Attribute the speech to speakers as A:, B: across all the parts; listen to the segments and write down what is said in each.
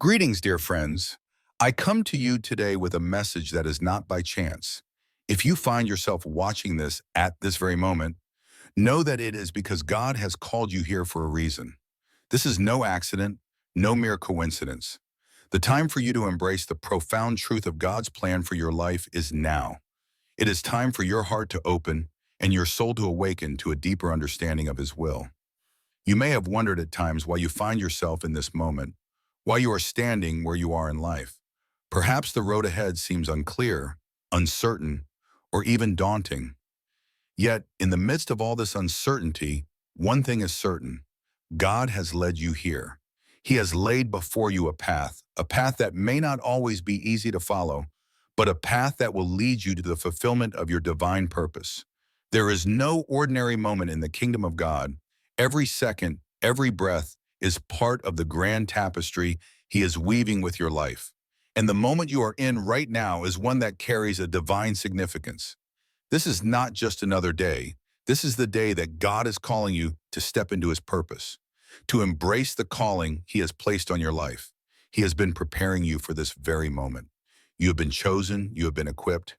A: Greetings, dear friends. I come to you today with a message that is not by chance. If you find yourself watching this at this very moment, know that it is because God has called you here for a reason. This is no accident, no mere coincidence. The time for you to embrace the profound truth of God's plan for your life is now. It is time for your heart to open and your soul to awaken to a deeper understanding of His will. You may have wondered at times why you find yourself in this moment, why you are standing where you are in life. Perhaps the road ahead seems unclear, uncertain, or even daunting. Yet, in the midst of all this uncertainty, one thing is certain. God has led you here. He has laid before you a path that may not always be easy to follow, but a path that will lead you to the fulfillment of your divine purpose. There is no ordinary moment in the kingdom of God. Every second, every breath is part of the grand tapestry He is weaving with your life. And the moment you are in right now is one that carries a divine significance. This is not just another day. This is the day that God is calling you to step into His purpose, to embrace the calling He has placed on your life. He has been preparing you for this very moment. You have been chosen, you have been equipped,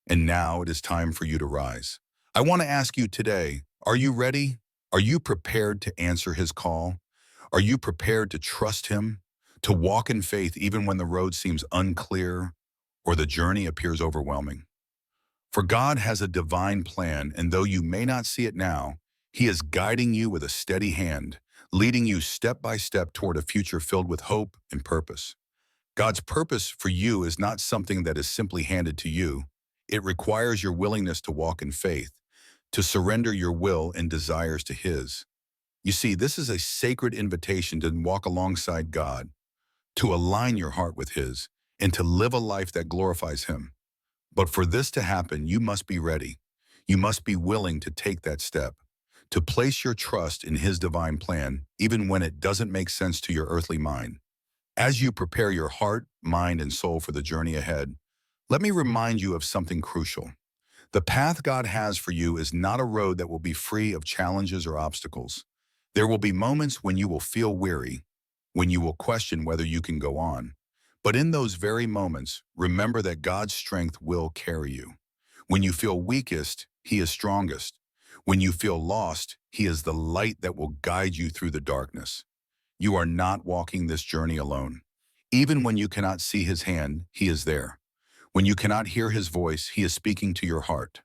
A: and now it is time for you to rise. I want to ask you today, are you ready? Are you prepared to answer His call? Are you prepared to trust Him, to walk in faith even when the road seems unclear or the journey appears overwhelming? For God has a divine plan, and though you may not see it now, He is guiding you with a steady hand, leading you step by step toward a future filled with hope and purpose. God's purpose for you is not something that is simply handed to you. It requires your willingness to walk in faith, to surrender your will and desires to His. You see, this is a sacred invitation to walk alongside God, to align your heart with His, and to live a life that glorifies Him. But for this to happen, you must be ready. You must be willing to take that step, to place your trust in His divine plan, even when it doesn't make sense to your earthly mind. As you prepare your heart, mind, and soul for the journey ahead, let me remind you of something crucial. The path God has for you is not a road that will be free of challenges or obstacles. There will be moments when you will feel weary, when you will question whether you can go on. But in those very moments, remember that God's strength will carry you. When you feel weakest, He is strongest. When you feel lost, He is the light that will guide you through the darkness. You are not walking this journey alone. Even when you cannot see His hand, He is there. When you cannot hear His voice, He is speaking to your heart.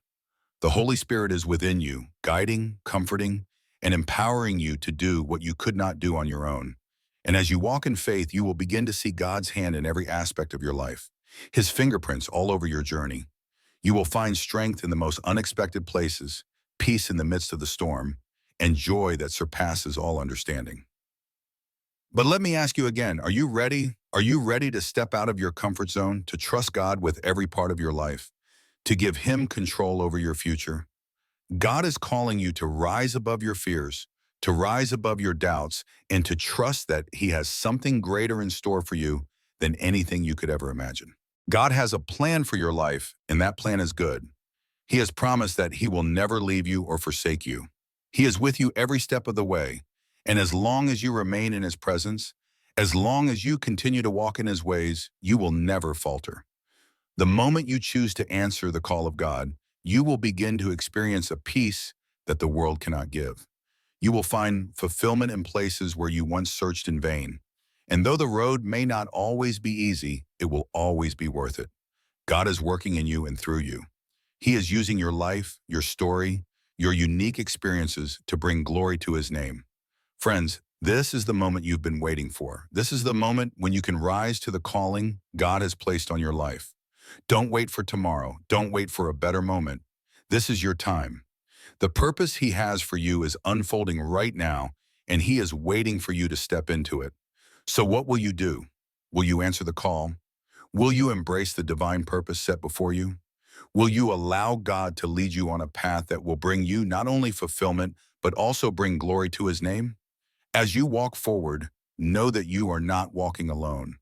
A: The Holy Spirit is within you, guiding, comforting, and empowering you to do what you could not do on your own. And as you walk in faith, you will begin to see God's hand in every aspect of your life, His fingerprints all over your journey. You will find strength in the most unexpected places, peace in the midst of the storm, and joy that surpasses all understanding. But let me ask you again, are you ready? Are you ready to step out of your comfort zone, to trust God with every part of your life, to give Him control over your future? God is calling you to rise above your fears, to rise above your doubts, and to trust that He has something greater in store for you than anything you could ever imagine. God has a plan for your life, and that plan is good. He has promised that He will never leave you or forsake you. He is with you every step of the way, and as long as you remain in His presence, as long as you continue to walk in His ways, you will never falter. The moment you choose to answer the call of God, you will begin to experience a peace that the world cannot give. You will find fulfillment in places where you once searched in vain. And though the road may not always be easy, it will always be worth it. God is working in you and through you. He is using your life, your story, your unique experiences to bring glory to His name. Friends, this is the moment you've been waiting for. This is the moment when you can rise to the calling God has placed on your life. Don't wait for tomorrow. Don't wait for a better moment. This is your time. The purpose He has for you is unfolding right now, and He is waiting for you to step into it. So what will you do? Will you answer the call? Will you embrace the divine purpose set before you? Will you allow God to lead you on a path that will bring you not only fulfillment, but also bring glory to His name? As you walk forward, know that you are not walking alone.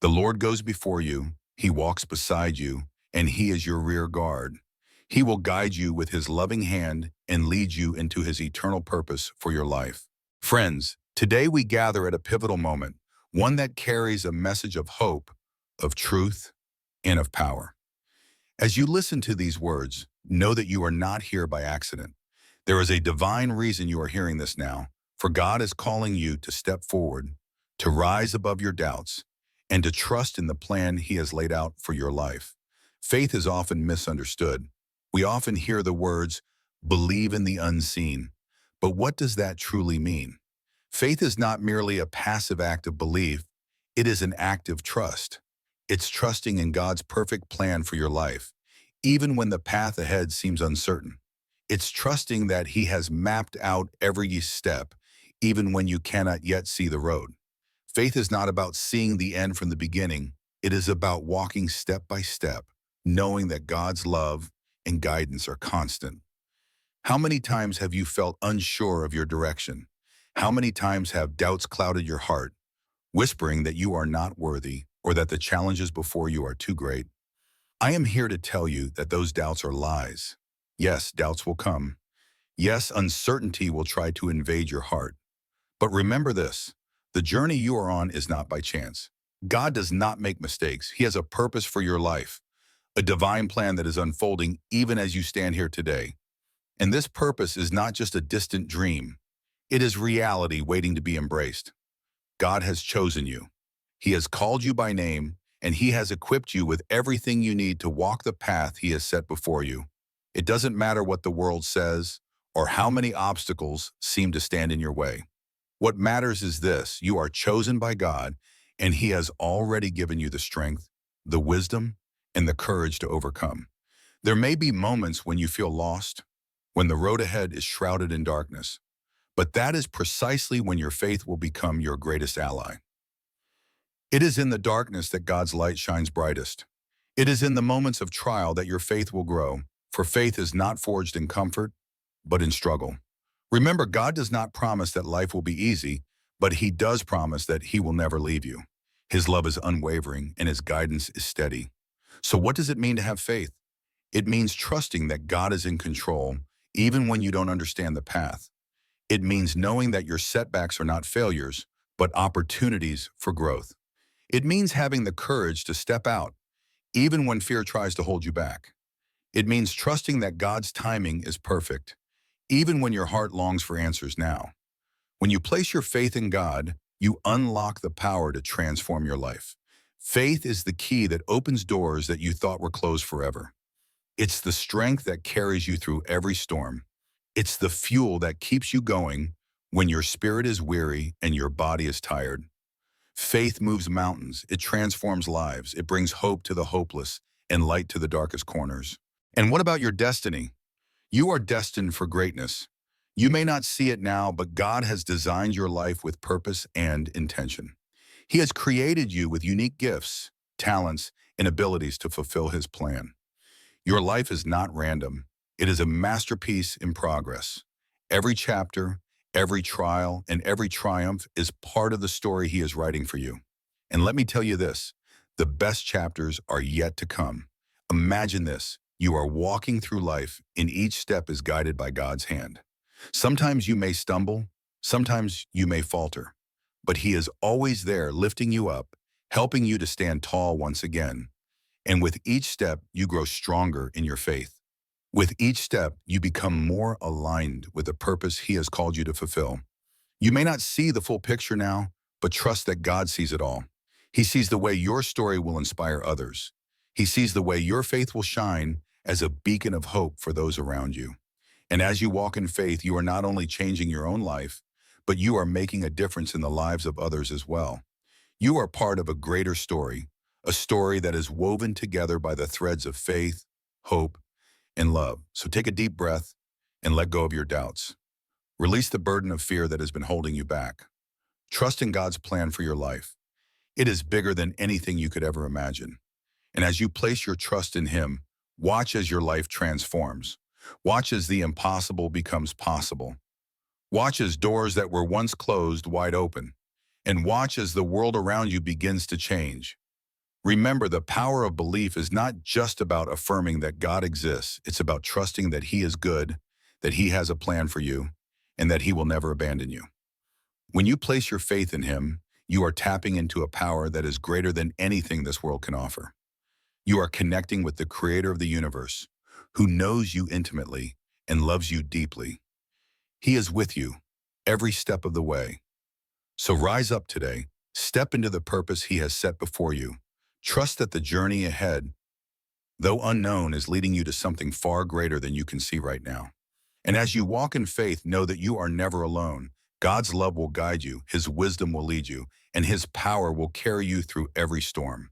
A: The Lord goes before you, He walks beside you, and He is your rear guard. He will guide you with His loving hand and lead you into His eternal purpose for your life. Friends, today we gather at a pivotal moment, one that carries a message of hope, of truth, and of power. As you listen to these words, know that you are not here by accident. There is a divine reason you are hearing this now, for God is calling you to step forward, to rise above your doubts, and to trust in the plan He has laid out for your life. Faith is often misunderstood. We often hear the words, believe in the unseen. But what does that truly mean? Faith is not merely a passive act of belief, it is an act of trust. It's trusting in God's perfect plan for your life, even when the path ahead seems uncertain. It's trusting that He has mapped out every step, even when you cannot yet see the road. Faith is not about seeing the end from the beginning. It is about walking step by step, knowing that God's love and guidance are constant. How many times have you felt unsure of your direction? How many times have doubts clouded your heart, whispering that you are not worthy or that the challenges before you are too great? I am here to tell you that those doubts are lies. Yes, doubts will come. Yes, uncertainty will try to invade your heart. But remember this, the journey you are on is not by chance. God does not make mistakes. He has a purpose for your life, a divine plan that is unfolding even as you stand here today. And this purpose is not just a distant dream. It is reality waiting to be embraced. God has chosen you. He has called you by name, and He has equipped you with everything you need to walk the path He has set before you. It doesn't matter what the world says or how many obstacles seem to stand in your way. What matters is this: you are chosen by God, and He has already given you the strength, the wisdom, and the courage to overcome. There may be moments when you feel lost, when the road ahead is shrouded in darkness, but that is precisely when your faith will become your greatest ally. It is in the darkness that God's light shines brightest. It is in the moments of trial that your faith will grow, for faith is not forged in comfort, but in struggle. Remember, God does not promise that life will be easy, but He does promise that He will never leave you. His love is unwavering and His guidance is steady. So what does it mean to have faith? It means trusting that God is in control, even when you don't understand the path. It means knowing that your setbacks are not failures, but opportunities for growth. It means having the courage to step out, even when fear tries to hold you back. It means trusting that God's timing is perfect, even when your heart longs for answers now. When you place your faith in God, you unlock the power to transform your life. Faith is the key that opens doors that you thought were closed forever. It's the strength that carries you through every storm. It's the fuel that keeps you going when your spirit is weary and your body is tired. Faith moves mountains, it transforms lives, it brings hope to the hopeless and light to the darkest corners. And what about your destiny? You are destined for greatness. You may not see it now, but God has designed your life with purpose and intention. He has created you with unique gifts, talents, and abilities to fulfill His plan. Your life is not random. It is a masterpiece in progress. Every chapter, every trial, and every triumph is part of the story He is writing for you. And let me tell you this, the best chapters are yet to come. Imagine this, you are walking through life and each step is guided by God's hand. Sometimes you may stumble, sometimes you may falter, but He is always there lifting you up, helping you to stand tall once again. And with each step, you grow stronger in your faith. With each step, you become more aligned with the purpose He has called you to fulfill. You may not see the full picture now, but trust that God sees it all. He sees the way your story will inspire others. He sees the way your faith will shine as a beacon of hope for those around you. And as you walk in faith, you are not only changing your own life, but you are making a difference in the lives of others as well. You are part of a greater story, a story that is woven together by the threads of faith, hope, and love. So take a deep breath and let go of your doubts. Release the burden of fear that has been holding you back. Trust in God's plan for your life. It is bigger than anything you could ever imagine. And as you place your trust in Him, watch as your life transforms. Watch as the impossible becomes possible. Watch as doors that were once closed wide open. And watch as the world around you begins to change. Remember, the power of belief is not just about affirming that God exists. It's about trusting that He is good, that He has a plan for you, and that He will never abandon you. When you place your faith in Him, you are tapping into a power that is greater than anything this world can offer. You are connecting with the creator of the universe, who knows you intimately and loves you deeply. He is with you every step of the way. So rise up today, step into the purpose he has set before you. Trust that the journey ahead, though unknown, is leading you to something far greater than you can see right now. And as you walk in faith, know that you are never alone. God's love will guide you, his wisdom will lead you, and his power will carry you through every storm.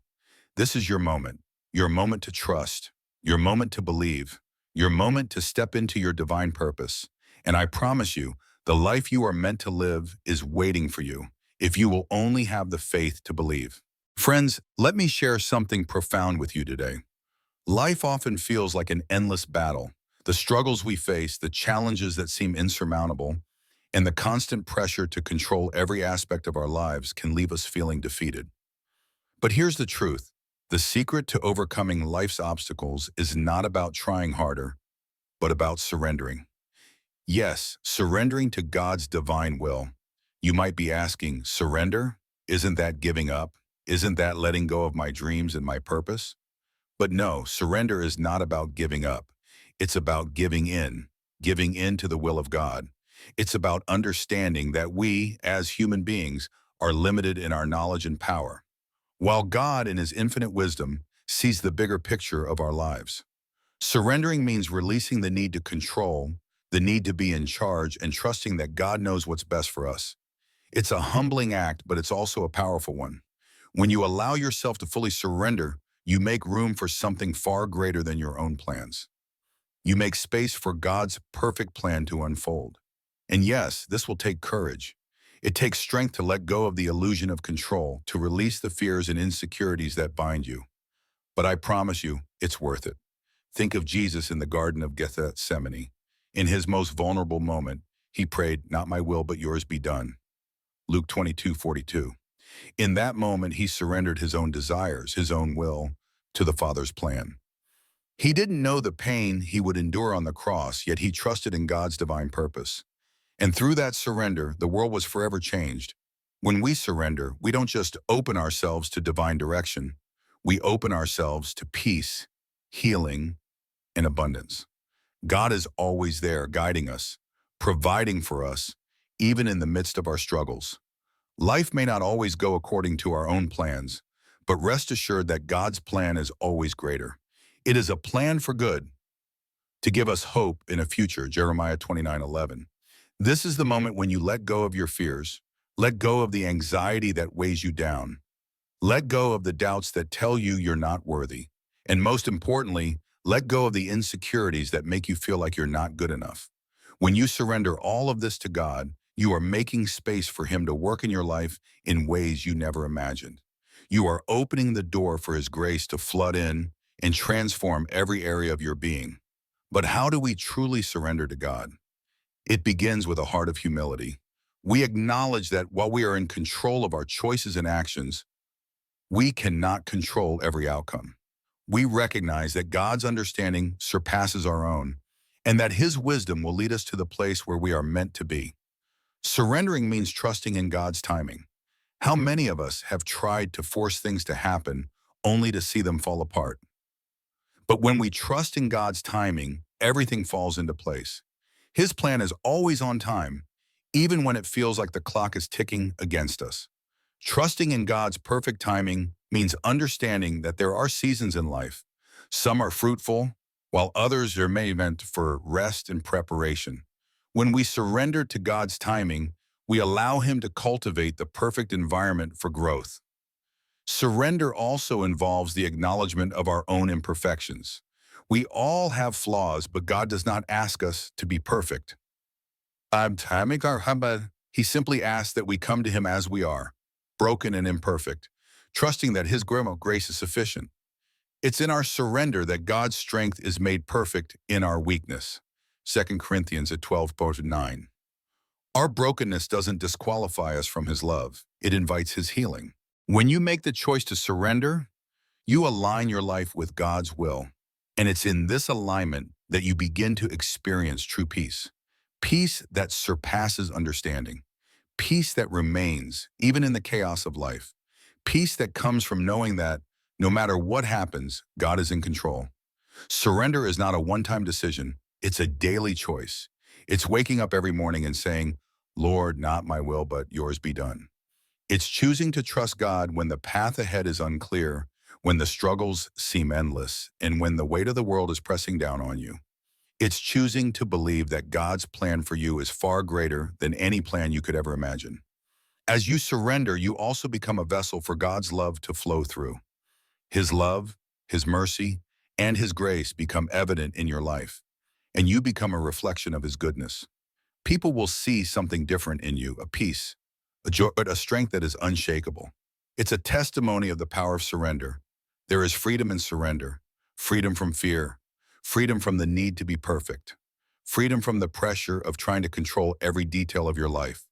A: This is your moment to trust, your moment to believe, your moment to step into your divine purpose. And I promise you, the life you are meant to live is waiting for you, if you will only have the faith to believe. Friends, let me share something profound with you today. Life often feels like an endless battle. The struggles we face, the challenges that seem insurmountable, and the constant pressure to control every aspect of our lives can leave us feeling defeated. But here's the truth. The secret to overcoming life's obstacles is not about trying harder, but about surrendering. Yes, surrendering to God's divine will. You might be asking, surrender? Isn't that giving up? Isn't that letting go of my dreams and my purpose? But no, surrender is not about giving up. It's about giving in to the will of God. It's about understanding that we, as human beings, are limited in our knowledge and power, while God, in his infinite wisdom, sees the bigger picture of our lives. Surrendering means releasing the need to control, the need to be in charge, and trusting that God knows what's best for us. It's a humbling act, but it's also a powerful one. When you allow yourself to fully surrender, you make room for something far greater than your own plans. You make space for God's perfect plan to unfold. And yes, this will take courage. It takes strength to let go of the illusion of control, to release the fears and insecurities that bind you. But I promise you, it's worth it. Think of Jesus in the Garden of Gethsemane. In his most vulnerable moment, he prayed, "Not my will, but yours be done." Luke 22:42. In that moment, he surrendered his own desires, his own will, to the Father's plan. He didn't know the pain he would endure on the cross, yet he trusted in God's divine purpose. And through that surrender, the world was forever changed. When we surrender, we don't just open ourselves to divine direction. We open ourselves to peace, healing, and abundance. God is always there, guiding us, providing for us, even in the midst of our struggles. Life may not always go according to our own plans, but rest assured that God's plan is always greater. It is a plan for good, to give us hope in a future, Jeremiah 29:11. This is the moment when you let go of your fears, let go of the anxiety that weighs you down, let go of the doubts that tell you you're not worthy, and most importantly, let go of the insecurities that make you feel like you're not good enough. When you surrender all of this to God, you are making space for him to work in your life in ways you never imagined. You are opening the door for his grace to flood in and transform every area of your being. But how do we truly surrender to God? It begins with a heart of humility. We acknowledge that while we are in control of our choices and actions, we cannot control every outcome. We recognize that God's understanding surpasses our own, and that his wisdom will lead us to the place where we are meant to be. Surrendering means trusting in God's timing. How many of us have tried to force things to happen only to see them fall apart? But when we trust in God's timing, everything falls into place. His plan is always on time, even when it feels like the clock is ticking against us. Trusting in God's perfect timing means understanding that there are seasons in life. Some are fruitful, while others are meant for rest and preparation. When we surrender to God's timing, we allow him to cultivate the perfect environment for growth. Surrender also involves the acknowledgement of our own imperfections. We all have flaws, but God does not ask us to be perfect. He simply asks that we come to him as we are, broken and imperfect, trusting that his grace is sufficient. It's in our surrender that God's strength is made perfect in our weakness. 2 Corinthians 12:9. Our brokenness doesn't disqualify us from his love. It invites his healing. When you make the choice to surrender, you align your life with God's will. And it's in this alignment that you begin to experience true peace. Peace that surpasses understanding. peace that remains, even in the chaos of life. Peace that comes from knowing that no matter what happens, God is in control. Surrender is not a one-time decision. It's a daily choice. It's waking up every morning and saying, Lord, not my will, but yours be done. It's choosing to trust God when the path ahead is unclear, when the struggles seem endless, and when the weight of the world is pressing down on you. It's choosing to believe that God's plan for you is far greater than any plan you could ever imagine. As you surrender, you also become a vessel for God's love to flow through. His love, His mercy, and His grace become evident in your life, and you become a reflection of His goodness. People will see something different in you, a peace, a joy, a strength that is unshakable. It's a testimony of the power of surrender. There is freedom in surrender, freedom from fear, freedom from the need to be perfect, freedom from the pressure of trying to control every detail of your life.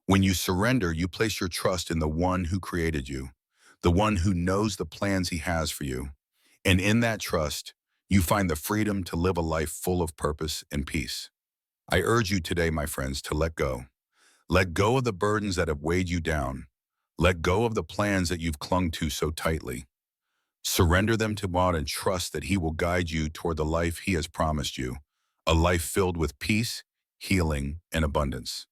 A: When you surrender, you place your trust in the one who created you, the one who knows the plans He has for you. And in that trust, you find the freedom to live a life full of purpose and peace. I urge you today, my friends, to let go. Let go of the burdens that have weighed you down. Let go of the plans that you've clung to so tightly. Surrender them to God and trust that He will guide you toward the life He has promised you, a life filled with peace, healing, and abundance.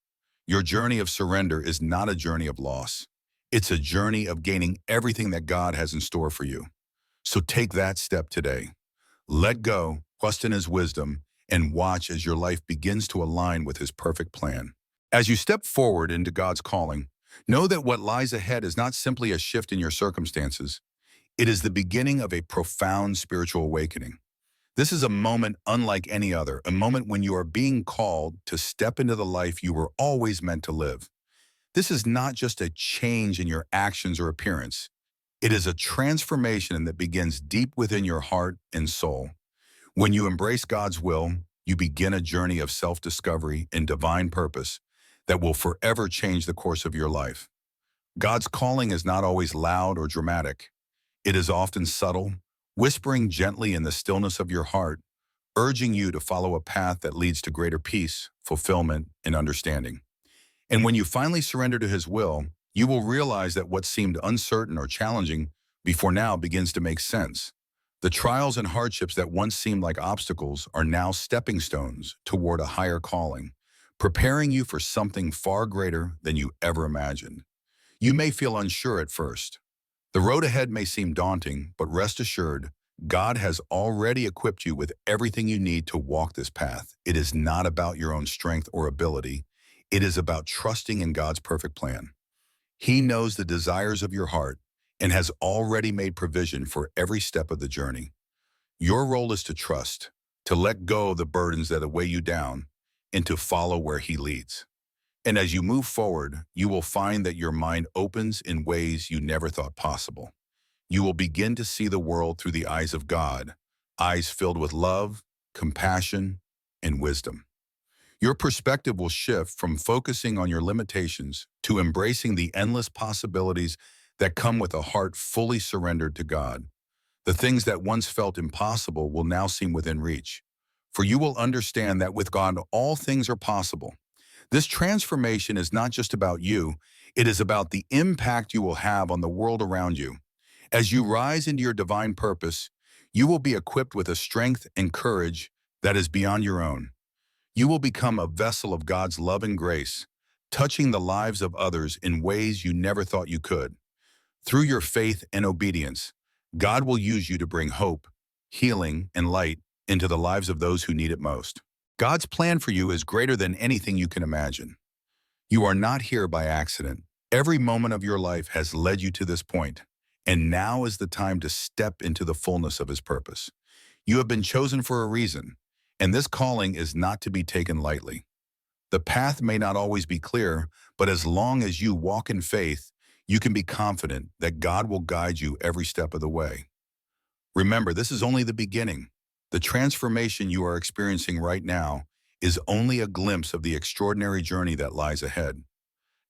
A: Your journey of surrender is not a journey of loss. It's a journey of gaining everything that God has in store for you. So take that step today. Let go, trust in His wisdom, and watch as your life begins to align with His perfect plan. As you step forward into God's calling, know that what lies ahead is not simply a shift in your circumstances. It is the beginning of a profound spiritual awakening. This is a moment unlike any other, a moment when you are being called to step into the life you were always meant to live. This is not just a change in your actions or appearance. It is a transformation that begins deep within your heart and soul. When you embrace God's will, you begin a journey of self-discovery and divine purpose that will forever change the course of your life. God's calling is not always loud or dramatic. It is often subtle, whispering gently in the stillness of your heart, urging you to follow a path that leads to greater peace, fulfillment, and understanding. And when you finally surrender to His will, you will realize that what seemed uncertain or challenging before now begins to make sense. The trials and hardships that once seemed like obstacles are now stepping stones toward a higher calling, preparing you for something far greater than you ever imagined. You may feel unsure at first. The road ahead may seem daunting, but rest assured, God has already equipped you with everything you need to walk this path. It is not about your own strength or ability. It is about trusting in God's perfect plan. He knows the desires of your heart and has already made provision for every step of the journey. Your role is to trust, to let go of the burdens that weigh you down, and to follow where He leads. And as you move forward, you will find that your mind opens in ways you never thought possible. You will begin to see the world through the eyes of God, eyes filled with love, compassion, and wisdom. Your perspective will shift from focusing on your limitations to embracing the endless possibilities that come with a heart fully surrendered to God. The things that once felt impossible will now seem within reach, for you will understand that with God all things are possible. This transformation is not just about you, it is about the impact you will have on the world around you. As you rise into your divine purpose, you will be equipped with a strength and courage that is beyond your own. You will become a vessel of God's love and grace, touching the lives of others in ways you never thought you could. Through your faith and obedience, God will use you to bring hope, healing, and light into the lives of those who need it most. God's plan for you is greater than anything you can imagine. You are not here by accident. Every moment of your life has led you to this point, and now is the time to step into the fullness of His purpose. You have been chosen for a reason, and this calling is not to be taken lightly. The path may not always be clear, but as long as you walk in faith, you can be confident that God will guide you every step of the way. Remember, this is only the beginning. The transformation you are experiencing right now is only a glimpse of the extraordinary journey that lies ahead.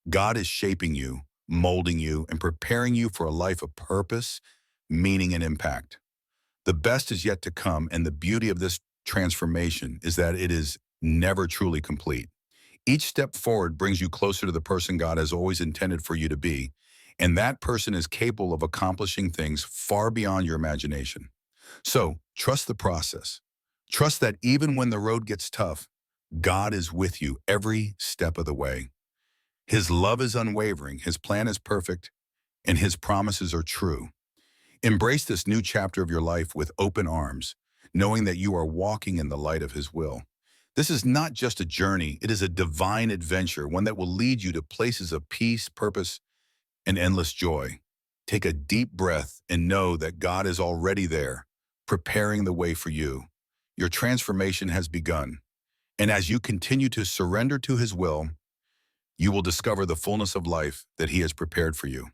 A: God is shaping you, molding you, and preparing you for a life of purpose, meaning, and impact. The best is yet to come, and the beauty of this transformation is that it is never truly complete. Each step forward brings you closer to the person God has always intended for you to be, and that person is capable of accomplishing things far beyond your imagination. So, trust the process. Trust that even when the road gets tough, God is with you every step of the way. His love is unwavering, His plan is perfect, and His promises are true. Embrace this new chapter of your life with open arms, knowing that you are walking in the light of His will. This is not just a journey, it is a divine adventure, one that will lead you to places of peace, purpose, and endless joy. Take a deep breath and know that God is already there, preparing the way for you. Your transformation has begun, and as you continue to surrender to His will, you will discover the fullness of life that He has prepared for you.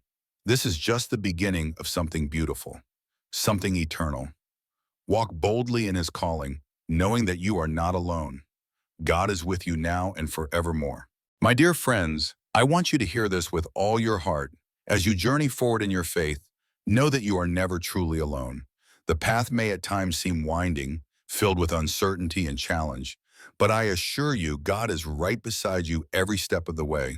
A: This is just the beginning of something beautiful, something eternal. Walk boldly in His calling, knowing that you are not alone. God is with you now and forevermore. My dear friends, I want you to hear this with all your heart. As you journey forward in your faith, know that you are never truly alone. The path may at times seem winding, filled with uncertainty and challenge, but I assure you, God is right beside you every step of the way.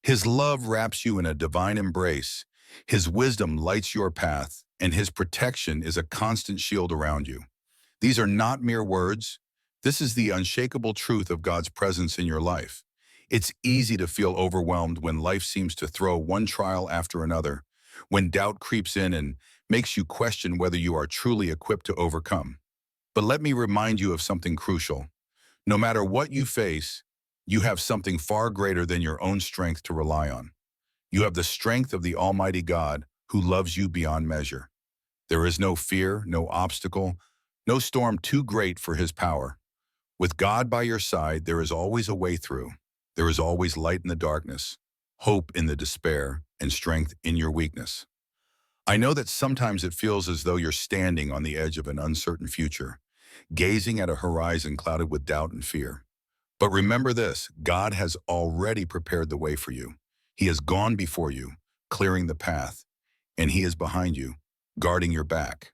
A: His love wraps you in a divine embrace. His wisdom lights your path, and His protection is a constant shield around you. These are not mere words. This is the unshakable truth of God's presence in your life. It's easy to feel overwhelmed when life seems to throw one trial after another, when doubt creeps in and makes you question whether you are truly equipped to overcome. But let me remind you of something crucial. No matter what you face, you have something far greater than your own strength to rely on. You have the strength of the Almighty God who loves you beyond measure. There is no fear, no obstacle, no storm too great for His power. With God by your side, there is always a way through. There is always light in the darkness, hope in the despair, and strength in your weakness. I know that sometimes it feels as though you're standing on the edge of an uncertain future, gazing at a horizon clouded with doubt and fear. But remember this, God has already prepared the way for you. He has gone before you, clearing the path, and He is behind you, guarding your back.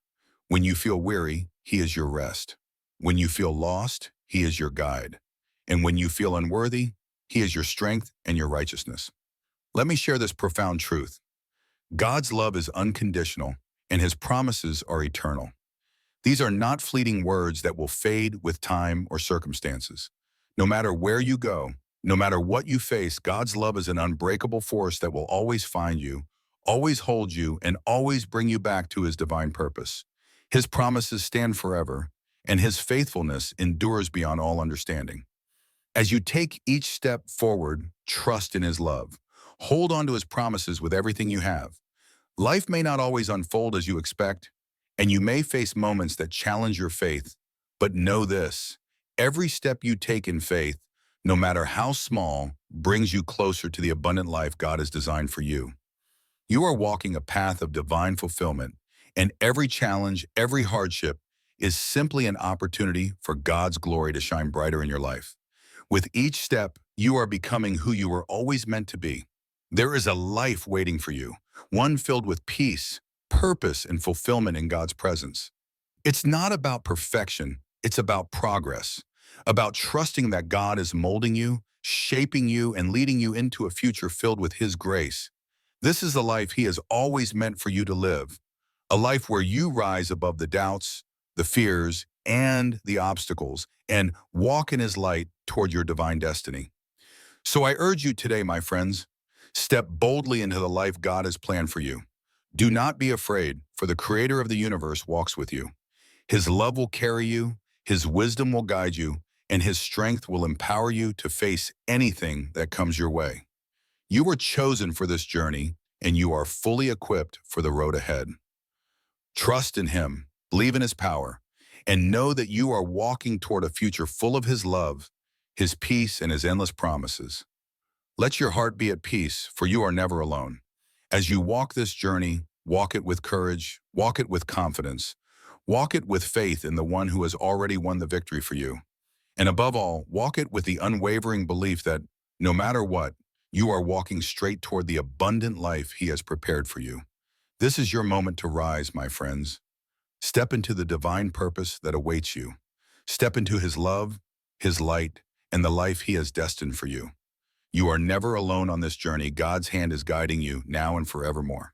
A: When you feel weary, He is your rest. When you feel lost, He is your guide. And when you feel unworthy, He is your strength and your righteousness. Let me share this profound truth. God's love is unconditional, and His promises are eternal. These are not fleeting words that will fade with time or circumstances. No matter where you go, no matter what you face, God's love is an unbreakable force that will always find you, always hold you, and always bring you back to His divine purpose. His promises stand forever, and His faithfulness endures beyond all understanding. As you take each step forward, trust in His love. Hold on to His promises with everything you have. Life may not always unfold as you expect, and you may face moments that challenge your faith, but know this, every step you take in faith, no matter how small, brings you closer to the abundant life God has designed for you. You are walking a path of divine fulfillment, and every challenge, every hardship is simply an opportunity for God's glory to shine brighter in your life. With each step, you are becoming who you were always meant to be. There is a life waiting for you, one filled with peace, purpose, and fulfillment in God's presence. It's not about perfection, it's about progress, about trusting that God is molding you, shaping you, and leading you into a future filled with His grace. This is the life He has always meant for you to live, a life where you rise above the doubts, the fears, and the obstacles, and walk in His light toward your divine destiny. So I urge you today, my friends, step boldly into the life God has planned for you. Do not be afraid, for the Creator of the universe walks with you. His love will carry you, His wisdom will guide you, and His strength will empower you to face anything that comes your way. You were chosen for this journey, and you are fully equipped for the road ahead. Trust in Him, believe in His power, and know that you are walking toward a future full of His love, His peace, and His endless promises. Let your heart be at peace, for you are never alone. As you walk this journey, walk it with courage, walk it with confidence, walk it with faith in the one who has already won the victory for you. And above all, walk it with the unwavering belief that no matter what, you are walking straight toward the abundant life He has prepared for you. This is your moment to rise, my friends. Step into the divine purpose that awaits you. Step into His love, His light, and the life He has destined for you. You are never alone on this journey. God's hand is guiding you now and forevermore.